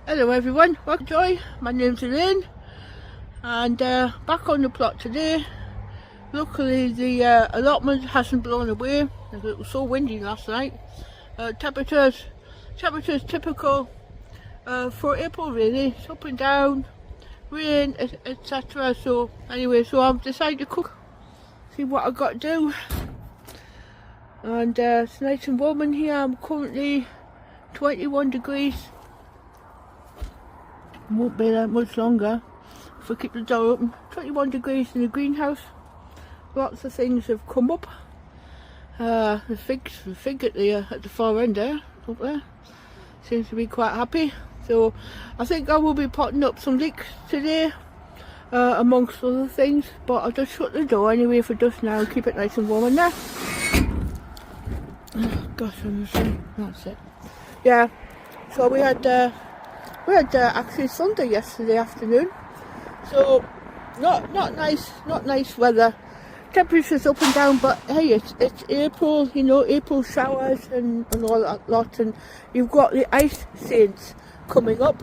Hello everyone, welcome to Joy. My name's Elaine and back on the plot today. Luckily the allotment hasn't blown away. It was so windy last night. Temperatures typical for April really. It's up and down, rain, etc. So anyway, so I've decided to cook, see what I've got to do. And it's nice and warm in here. I'm currently 21 degrees. Won't be that much longer if we keep the door open. 21 degrees in the greenhouse. Lots of things have come up. The fig at the far end there, up there, seems to be quite happy. So I think I will be potting up some leeks today, amongst other things. But I'll just shut the door anyway for dust now and keep it nice and warm in there. Oh, gosh, that's it. Yeah. So we had actually Sunday yesterday afternoon, so not nice weather. Temperatures up and down, but hey, it's April, you know, April showers and all that lot, and you've got the ice saints coming up.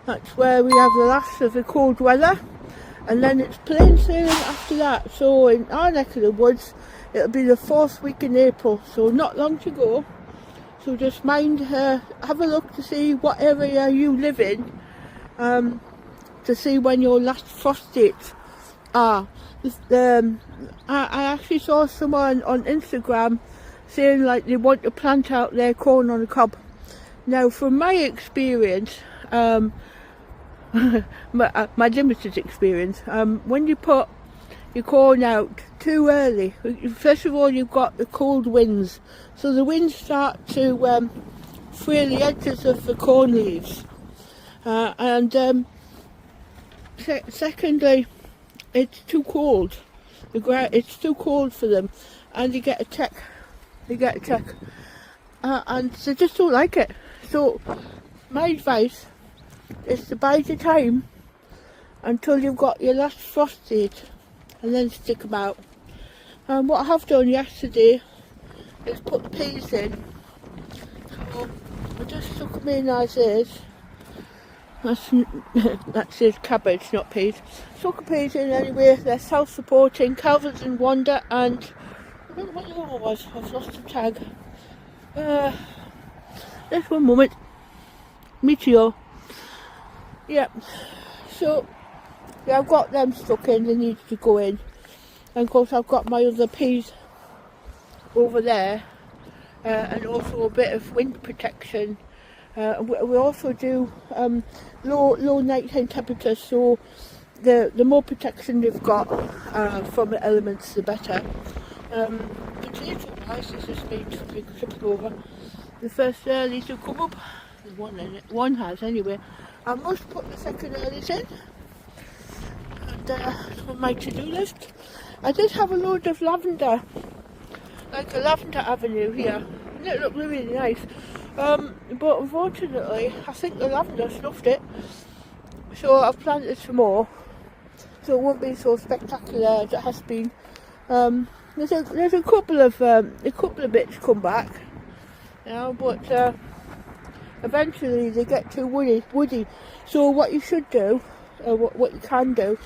That's where we have the last of the cold weather, and then it's plain sailing after that. So in our neck of the woods, it'll be the 4th week in April, so not long to go. So just have a look to see what area you live in, to see when your last frost dates are. I actually saw someone on Instagram saying like they want to plant out their corn on the cob. Now from my experience, my limited experience, when you put your corn out too early, first of all you've got the cold winds, so the winds start to fray the edges of the corn leaves, and secondly it's too cold. It's too cold for them, and you get a check, and they just don't like it. So my advice is to bide your time until you've got your last frost date, and then stick them out. And what I have done yesterday is put the peas in. So I just stuck them in as is. That says cabbage, not peas. Stuck the peas in anyway. They're self-supporting. Calvin's in Wonder, and I don't know what the other one was. I've lost the tag. Just one moment. Meteor. Yeah. So yeah, I've got them stuck in. They need to go in. And of course I've got my other peas over there, and also a bit of wind protection. We also do low nighttime temperatures, so the more protection they've got from the elements, the better. Potato wise, this is me just tripping over. The first earlies have come up. There's one in it. One has anyway. I must put the second earlies in. And it's on my to-do list. I did have a load of lavender, like a lavender avenue here, and it looked really nice. But unfortunately, I think the lavender snuffed it, so I've planted some more, so it won't be so spectacular as it has been. There's a couple of bits come back, you know, but eventually they get too woody. So what you should do, what you can do,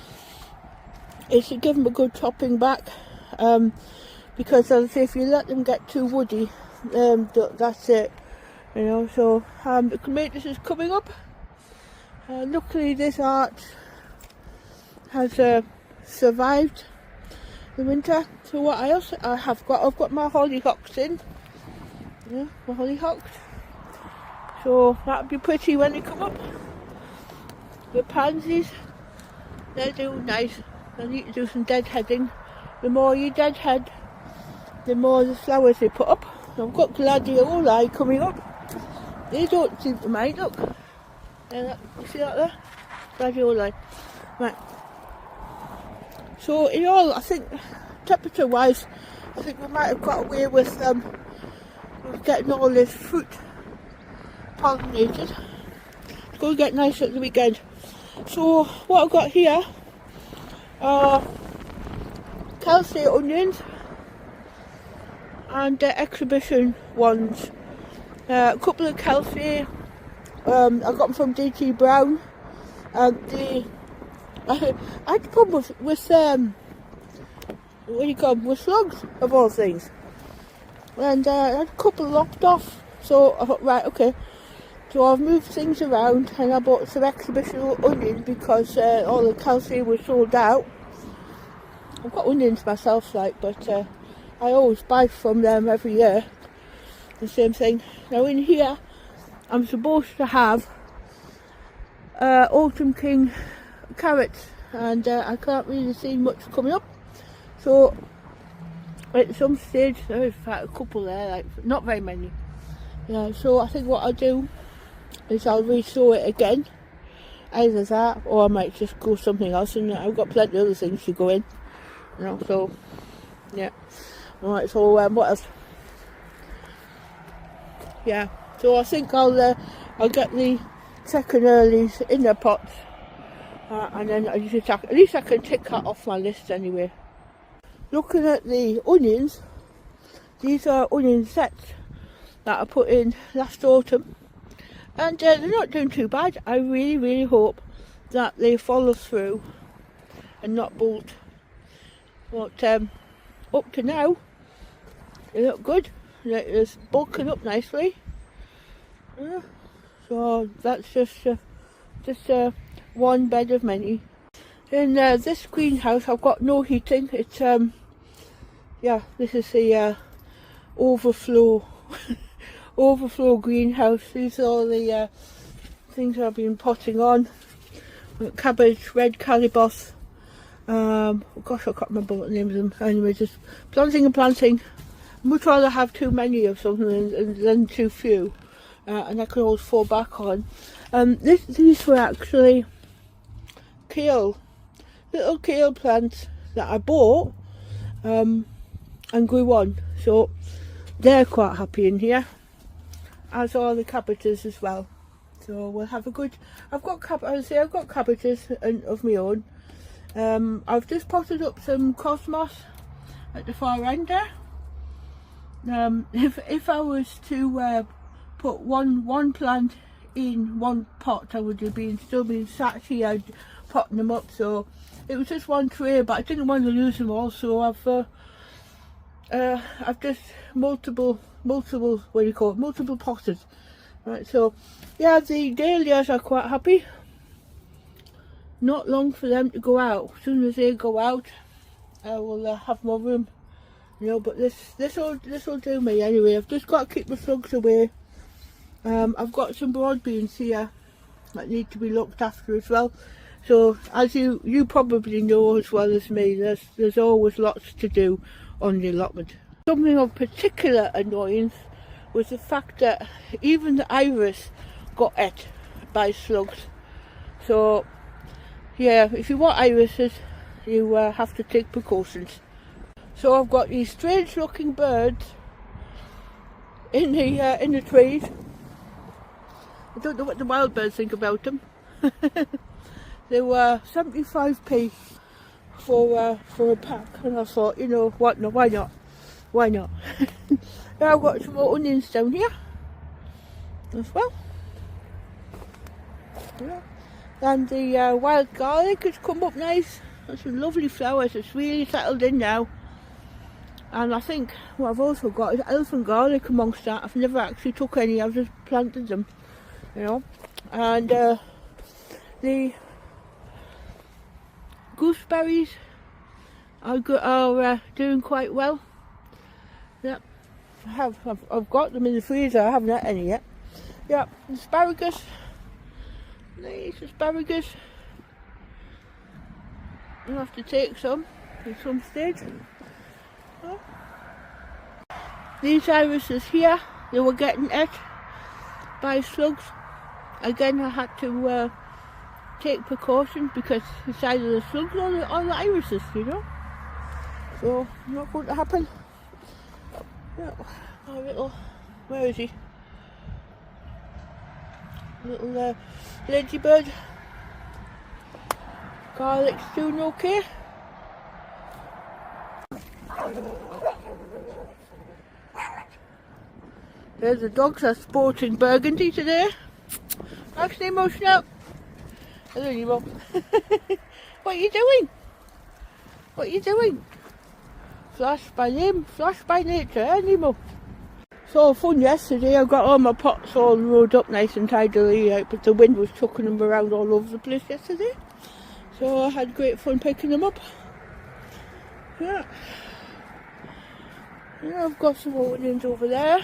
is to give them a good topping back, because as I say, if you let them get too woody, that's it, you know. So the clematis is coming up. Luckily this arch has survived the winter. So what else I've got my hollyhocks in. Yeah, my hollyhocks. So that'll be pretty when they come up. The pansies, they're doing nice. I need to do some deadheading. The more you deadhead, the more the flowers they put up. I've got gladioli coming up. They don't seem to mind, look. Yeah, you see that there? Gladioli. Right. So in all, I think, temperature wise, I think we might have got away with getting all this fruit pollinated. It's going to get nice at the weekend. So what I've got here are Kelsey onions and exhibition ones. A couple of Kelsey, I got them from DT Brown. I had a problem with what do you call them, with slugs of all things, and I had a couple locked off. So I thought, right, okay. So I've moved things around, and I bought some exhibition onions because all the calcium was sold out. I've got onions myself, like, but I always buy from them every year. The same thing. Now in here, I'm supposed to have Autumn King carrots, and I can't really see much coming up. So at some stage, there's a couple there, like not very many. Yeah. So I think what I'll do is I'll re-sow it again. Either that, or I might just go something else, and I've got plenty of other things to go in. You know, so yeah. Alright, so what else? Yeah, so I think I'll get the second earlies in the pots, and then at least I can tick that off my list anyway. Looking at the onions, these are onion sets that I put in last autumn, and they're not doing too bad. I really hope that they follow through and not bolt. But up to now, they look good. It's bulking up nicely. Yeah. So that's just one bed of many. In this greenhouse, I've got no heating. It's yeah, this is the overflow overflow greenhouse. These are all the things I've been potting on. Cabbage, red calibos. Gosh, I can't remember what the names of them. Anyway, just planting and planting. Much rather have too many of something than too few, and I can always fall back on. These were actually little kale plants that I bought and grew on. So they're quite happy in here, as are the cabbages as well. So we'll have a good. I've got cabbages of my own. I've just potted up some cosmos at the far end there. If I was to put one plant in one pot, I would have still been sat here potting them up. So it was just one tray, but I didn't want to lose them all. So I've just multiple what do you call it? Multiple potters. Right. So yeah, the dahlias are quite happy. Not long for them to go out. As soon as they go out, I will have more room. You know, but this will do me anyway. I've just got to keep the slugs away. I've got some broad beans here that need to be looked after as well. So as you probably know as well as me, there's always lots to do on the allotment. Something of particular annoyance was the fact that even the iris got ate by slugs. So yeah, if you want irises, you have to take precautions. So I've got these strange looking birds in the trees. I don't know what the wild birds think about them. They were 75p for a pack, and I thought, you know what, no, why not? Now I've got some more onions down here as well. Yeah. And the wild garlic has come up nice. That's some lovely flowers. It's really settled in now. And I think what I've also got is elephant garlic amongst that. I've never actually took any, I've just planted them, you know. And the gooseberries are doing quite well. Yep, I've got them in the freezer. I haven't had any yet. Yep, asparagus. Nice asparagus. I'll have to take some at some stage. Oh. These irises here, they were getting ate by slugs. Again, I had to take precautions because it's either the slugs or the irises, you know. So, not going to happen. Yeah, my little, where is he? Little ladybird. Garlic's doing okay. There's the dogs are sporting burgundy today. Max Nemo, Snout. Hello, Nemo. What are you doing? What are you doing? Flash by name, flash by nature, eh, Nemo? So fun yesterday. I got all my pots all rolled up nice and tidily, but the wind was chucking them around all over the place yesterday. So I had great fun picking them up. Yeah. Yeah, I've got some onions over there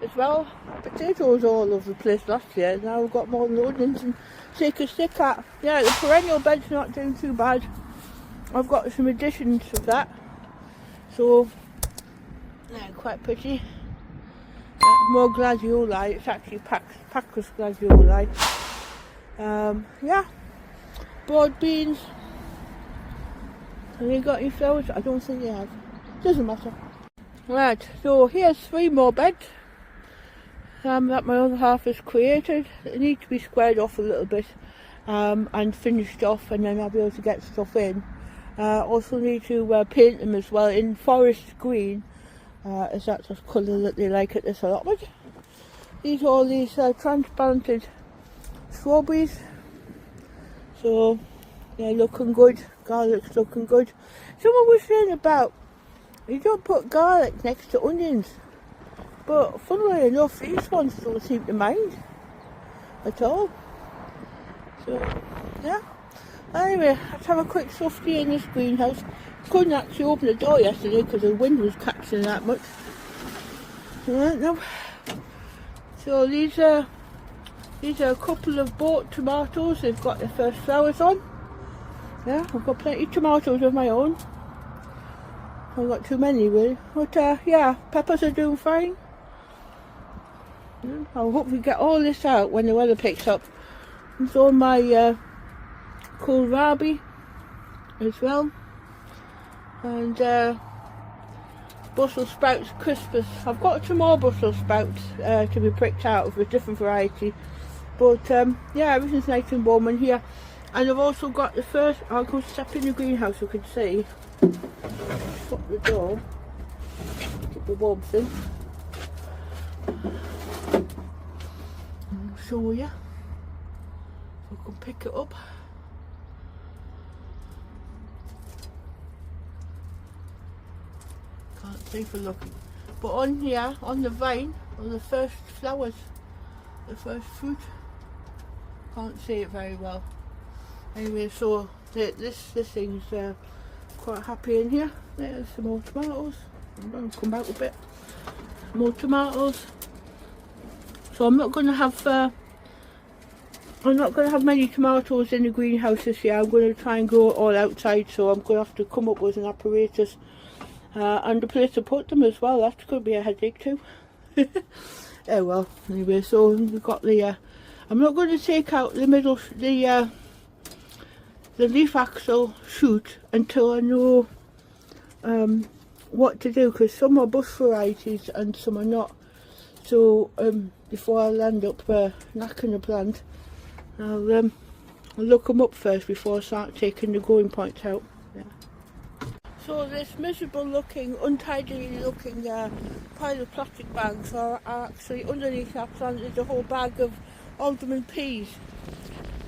as well. Potatoes all over the place last year. Now I've got more onions and take a stick at. Yeah, the perennial bed's not doing too bad. I've got some additions of that. So, yeah, quite pretty. More gladioli. It's actually Pacus gladioli. Yeah. Broad beans. Have they got any flowers? I don't think they have. Doesn't matter. Right, so here's 3 more beds that my other half has created. They need to be squared off a little bit and finished off, and then I'll be able to get stuff in. Also need to paint them as well in forest green, as that's the colour that they like at this allotment. These are all these transplanted strawberries, so they're looking good. Garlic's looking good. Someone was saying about you don't put garlic next to onions, but funnily enough these ones don't seem to mind at all. So yeah, anyway, let's have a quick softy in this greenhouse. Couldn't actually open the door yesterday because the wind was catching that much. Right now, so these are a couple of bought tomatoes. They've got their first flowers on. Yeah, I've got plenty of tomatoes of my own. I've got too many really, but yeah, peppers are doing fine. Yeah, I'll hopefully get all this out when the weather picks up. And so my kohlrabi as well, and Brussels sprouts Crispus. I've got some more Brussels sprouts to be pricked out of a different variety, but yeah, everything's nice and warm in here. And I've also got the first, I'll go step in the greenhouse so you can see. Shut the door, keep the warmth in. I'll show you. I can pick it up. Can't see for looking. But on here, on the vine, are the first flowers, the first fruit. Can't see it very well. Anyway, so this thing's quite happy in here. There's some more tomatoes. I'm going to come back a bit. More tomatoes. So I'm not going to have many tomatoes in the greenhouse this year. I'm going to try and grow it all outside. So I'm going to have to come up with an apparatus and a place to put them as well. That's going to be a headache too. Oh well. Anyway, so we've got the. I'm not going to take out the middle, the leaf axle shoot until I know what to do, because some are bush varieties and some are not. So before I land up knacking the plant, I'll look them up first before I start taking the growing points out. Yeah. So this miserable looking, untidily looking pile of plastic bags are actually underneath. I planted a whole bag of alderman peas.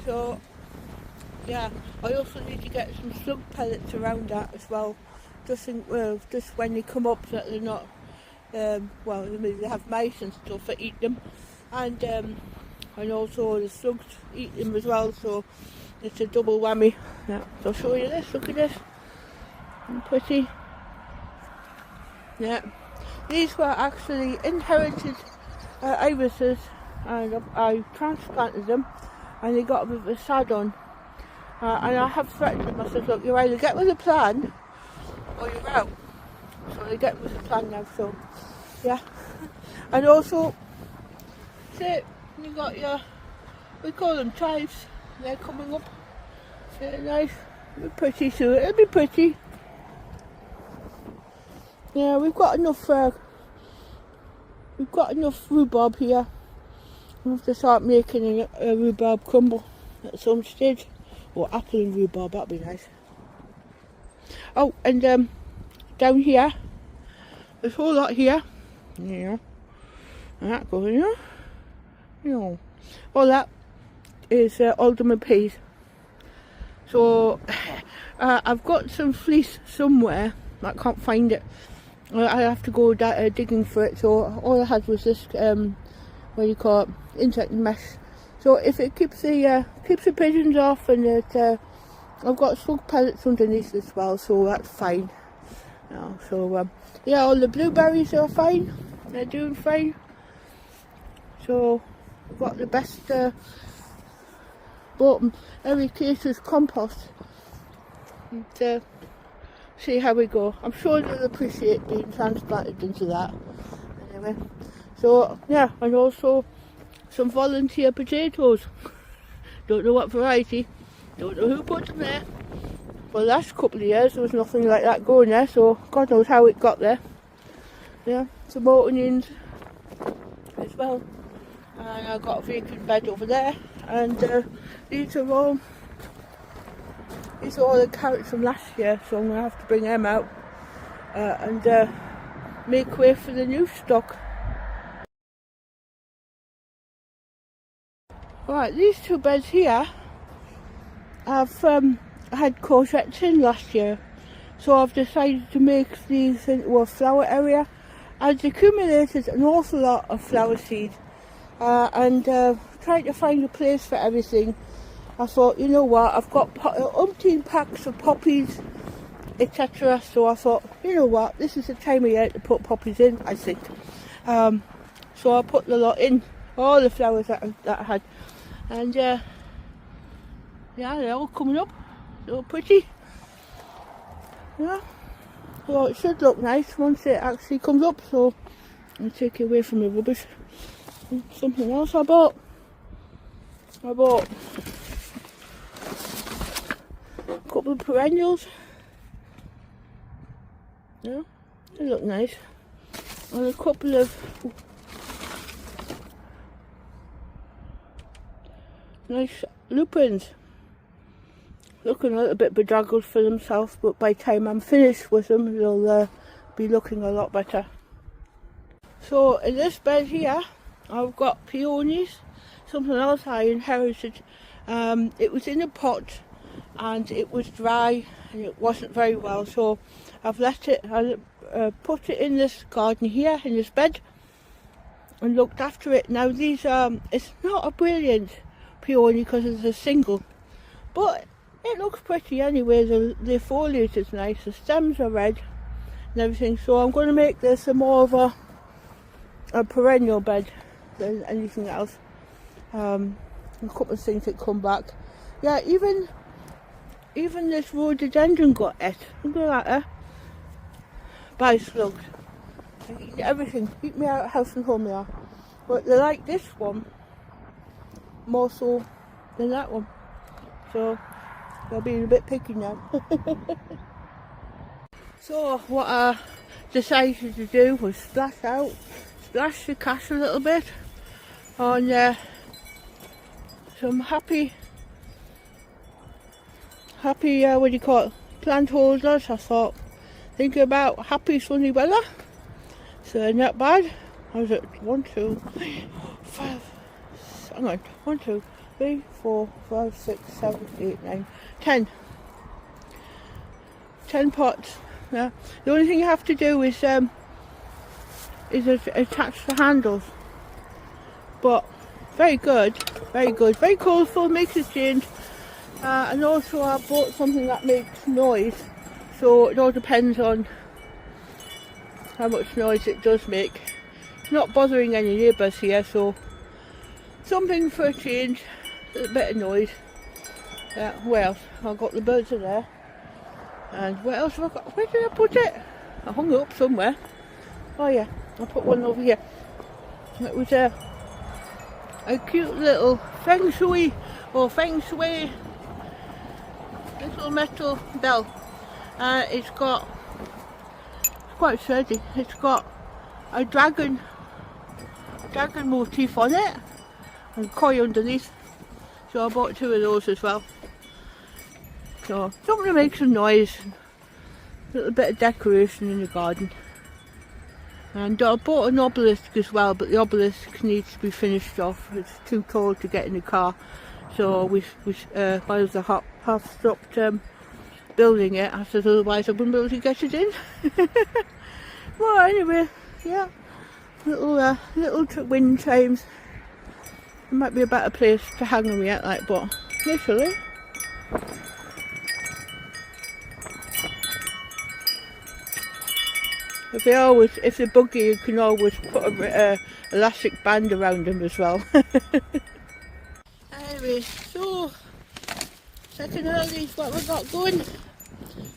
So yeah, I also need to get some slug pellets around that as well, just when they come up, so that they're not well, they have mice and stuff that eat them, and also the slugs eat them as well, so it's a double whammy. Yeah, so I'll show you this. Look at this, pretty. Yeah, these were actually inherited irises, and I transplanted them, and they got a bit of a sad on. And I have threatened them. I said, look, you either get with the plan or you're out. So they get with the plan now, so yeah. And also, see, you got your, we call them chives. They're coming up. They're nice. It'll be pretty soon. It'll be pretty. Yeah, we've got enough rhubarb here. We'll have to start making a rhubarb crumble at some stage. Or apple and rhubarb, that'd be nice. Oh, and down here, there's a whole lot here. Yeah. And that goes in here. You know, all that is alderman peas. So I've got some fleece somewhere, I can't find it. I have to go digging for it. So all I had was this what do you call it, insect mesh. So if it keeps the pigeons off, and I've got slug pellets underneath as well, so that's fine. So yeah, all the blueberries are fine, they're doing fine. So I've got the best bought Earlies compost, and see how we go. I'm sure they'll appreciate being transplanted into that. Anyway, so yeah, and also some volunteer potatoes. Don't know what variety, don't know who put them there. For the last couple of years there was nothing like that going there, so God knows how it got there. Yeah, some onions as well, and I've got a vacant bed over there, and these are all the carrots from last year, so I'm going to have to bring them out and make way for the new stock. Right, these two beds here, I've had courgettes in last year, so I've decided to make these into a flower area. I'd accumulated an awful lot of flower seed, and trying to find a place for everything. I thought, you know what, I've got umpteen packs of poppies, etc. So I thought, you know what, this is the time of year to put poppies in, I think. So I put the lot in, all the flowers that I had. And yeah, they're all coming up, so pretty. Yeah, so it should look nice once it actually comes up. So I'll take it away from the rubbish. Something else I bought a couple of perennials. Yeah, they look nice. And a couple of nice lupins. Looking a little bit bedraggled for themselves, but by the time I'm finished with them, they'll be looking a lot better. So in this bed here, I've got peonies, something else I inherited. It was in a pot and it was dry and it wasn't very well, so I've let it, I put it in this garden here, in this bed, and looked after it. Now these, it's not a brilliant peony because it's a single, but it looks pretty anyway. The foliage is nice, the stems are red and everything, so I'm going to make this more of a perennial bed than anything else. A couple of things that come back. Yeah, even this rhododendron got it. Look at that, by slugs. They eat everything. Eat me out of house and home they are. But they like this one more so than that one. So they're being a bit picky now. So what I decided to do was splash the cash a little bit on some happy what do you call it, plant holders. I thought, thinking about happy sunny weather, so not bad. How was it? 1, 2, 3, 5, hang on, 1, 2, 3, 4, 5, 6, 7, 8, 9, 10 pots. Yeah. The only thing you have to do is attach the handles, but very good, very colourful, makes a change. And also I bought something that makes noise, so it all depends on how much noise it does make. It's not bothering any neighbours here, so something for a change, a little bit of noise. What else? I've got the birds in there. And what else have I got? Where did I put it? I hung it up somewhere. Oh yeah, I put one over here. It was a cute little feng shui little metal bell. It's quite sturdy. It's got a dragon motif on it and koi underneath. So I bought 2 of those as well. So something to make some noise, a little bit of decoration in the garden. And I bought an obelisk as well, but the obelisk needs to be finished off. It's too tall to get in the car, so my other half stopped building it. I said otherwise I wouldn't be able to get it in. Well, anyway, yeah, little wind chimes. It might be a better place to hang them yet, like, but literally. If they bug you, you can always put a elastic band around them as well. Anyway, so second Earlies, what we got going?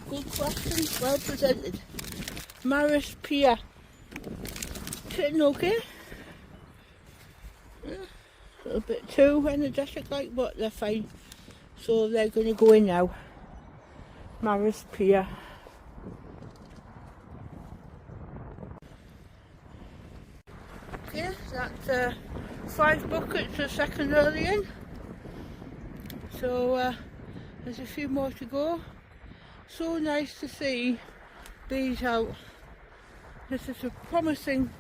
Good question, well presented. Maris Pia, sitting okay. A little bit too energetic, like, but they're fine. So they're going to go in now. Maris Pia. Okay, that's 5 buckets of second Early in. So there's a few more to go. So nice to see bees out. This is a promising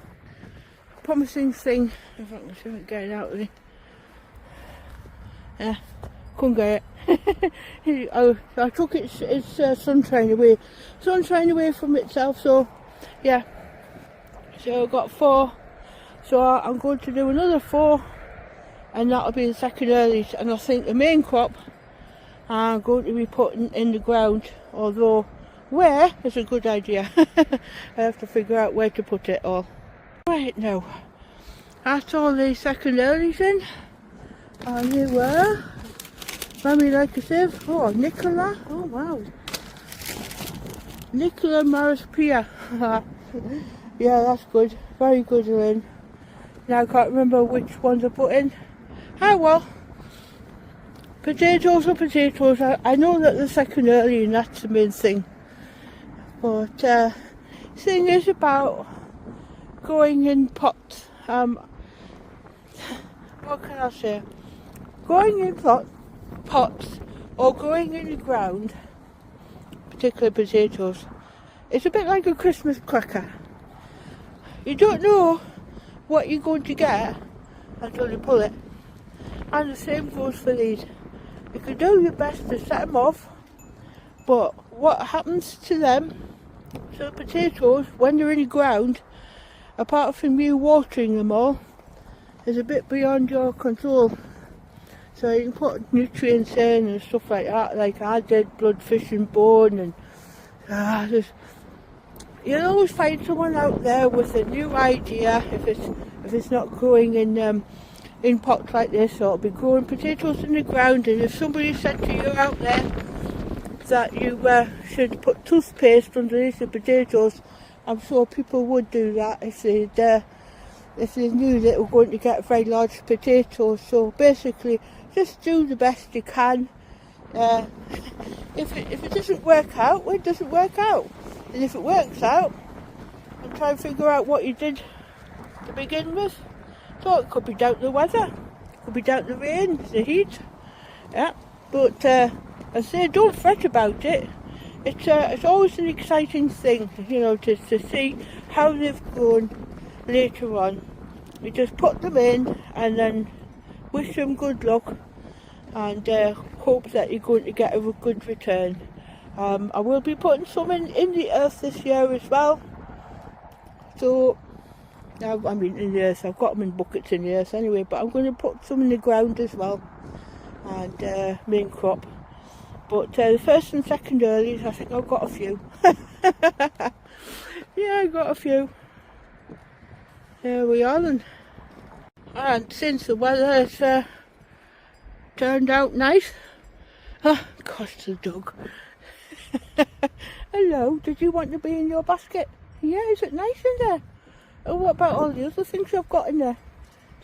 thing. If I can see if I can get it out of me. Yeah, couldn't get it. I took its sunshine away from itself. So yeah, so I've got 4. So I'm going to do another 4, and that'll be the second Earlies. And I think the main crop I'm going to be putting in the ground, although where is a good idea. I have to figure out where to put it all. Right now, that's all the second Earlies in, and they were very like I said. Oh, Nicola, oh wow, Nicola Maris Pia. Yeah, that's good, very good, Lynn. Now I can't remember which ones I put in. Ah well, potatoes are potatoes. I know that the second Early, and that's the main thing. But thing is about going in pots. What can I say? Going in pots or going in the ground, particularly potatoes, it's a bit like a Christmas cracker. You don't know what you're going to get until you pull it. And the same goes for these. You can do your best to set them off, but what happens to them, so the potatoes, when they're in the ground, apart from you watering them all, is a bit beyond your control. So you can put nutrients in and stuff like that, like I did, blood, fish and bone, and you'll always find someone out there with a new idea. If it's not growing in pots like this, or it'll be growing potatoes in the ground. And if somebody said to you out there that you should put toothpaste underneath the potatoes, I'm sure people would do that if they knew that they were going to get very large potatoes. So basically, just do the best you can. If it doesn't work out, well, it doesn't work out. And if it works out, then try and figure out what you did to begin with. So it could be down to the weather, it could be down to the rain, the heat. Yeah, but I say don't fret about it. It's always an exciting thing, you know, to see how they've grown later on. You just put them in and then wish them good luck, and hope that you're going to get a good return. I will be putting some in the earth this year as well. So, I mean in the earth, I've got them in buckets in the earth anyway, but I'm going to put some in the ground as well, and main crop. But the first and second Earlies, I think I've got a few. Yeah, I got a few. There we are then. And since the weather has turned out nice, gosh, the dog. Hello, did you want to be in your basket? Yeah, is it nice in there? Oh, what about all the other things you've got in there?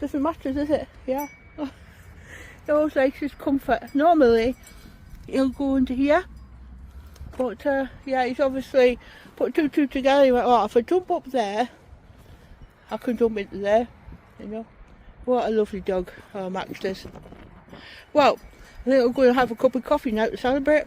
Doesn't matter, does it? Yeah. It always likes his comfort. Normally, he'll go into here, but yeah, he's obviously put two together. He went, oh, if I jump up there, I can jump into there, you know. What a lovely dog. Oh, Max is. Well, I think I'm going to have a cup of coffee now to celebrate.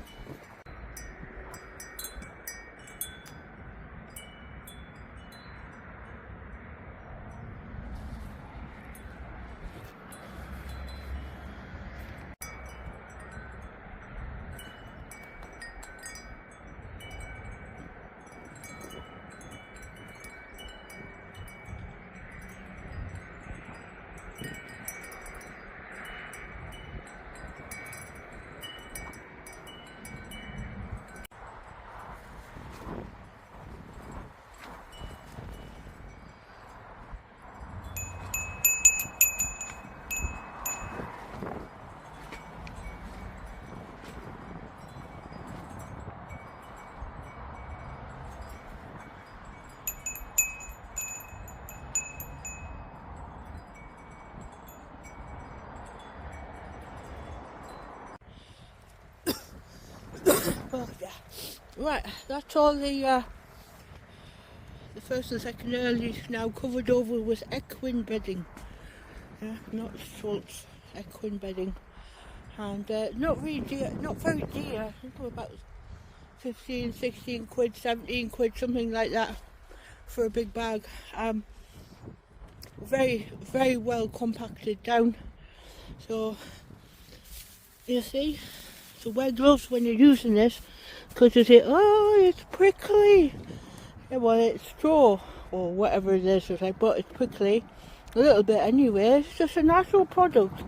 Right, that's all the first and second earlies now covered over with equine bedding. Yeah, not Schultz, equine bedding. And not really dear, not very dear. I think about 15, 16 quid, 17 quid, something like that for a big bag. Very, very well compacted down. So, you see, so wear gloves when you're using this, because you say, oh, it's prickly. Yeah, well, it's straw or whatever it is, but it's prickly a little bit anyway. It's just a natural product.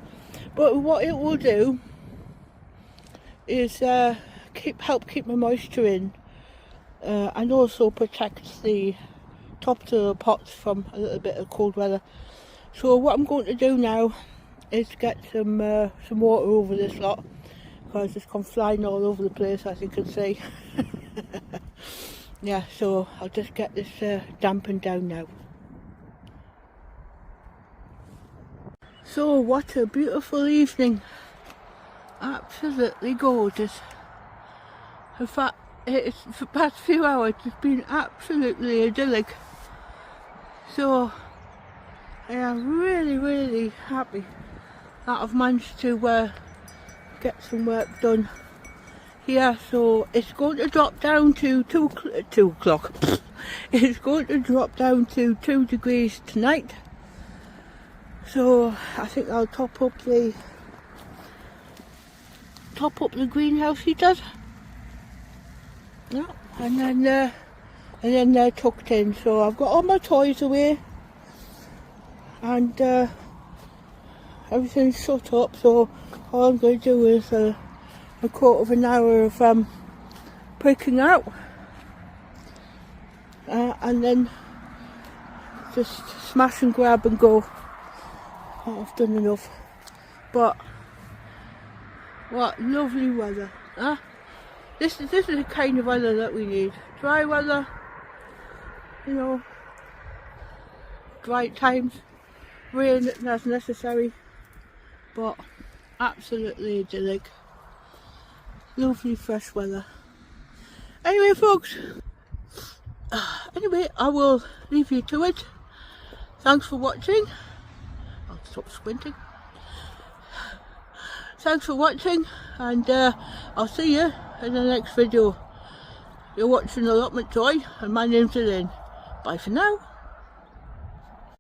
But what it will do is help keep my moisture in, and also protect the tops of the pots from a little bit of cold weather. So what I'm going to do now is get some water over this lot, because it's gone flying all over the place, as you can see. Yeah, so I'll just get this dampened down now. So what a beautiful evening. Absolutely gorgeous. In fact, for the past few hours it's been absolutely idyllic. So I am really, really happy that I've managed to get some work done here. So it's going to drop down to 2 o'clock. It's going to drop down to 2 degrees tonight. So I think I'll top up the greenhouse heaters. Yeah, and then they're tucked in. So I've got all my toys away, and everything's shut up. So all I'm going to do is a quarter of an hour of pricking out, and then just smash and grab and go. Oh, I've done enough. But what lovely weather, huh? This is the kind of weather that we need. Dry weather, you know, dry times, rain as necessary, but absolutely idyllic. Lovely fresh weather. Anyway, folks, I will leave you to it. Thanks for watching. I'll stop squinting. Thanks for watching, and I'll see you in the next video. You're watching Allotment Joy, and my name's Elaine. Bye for now.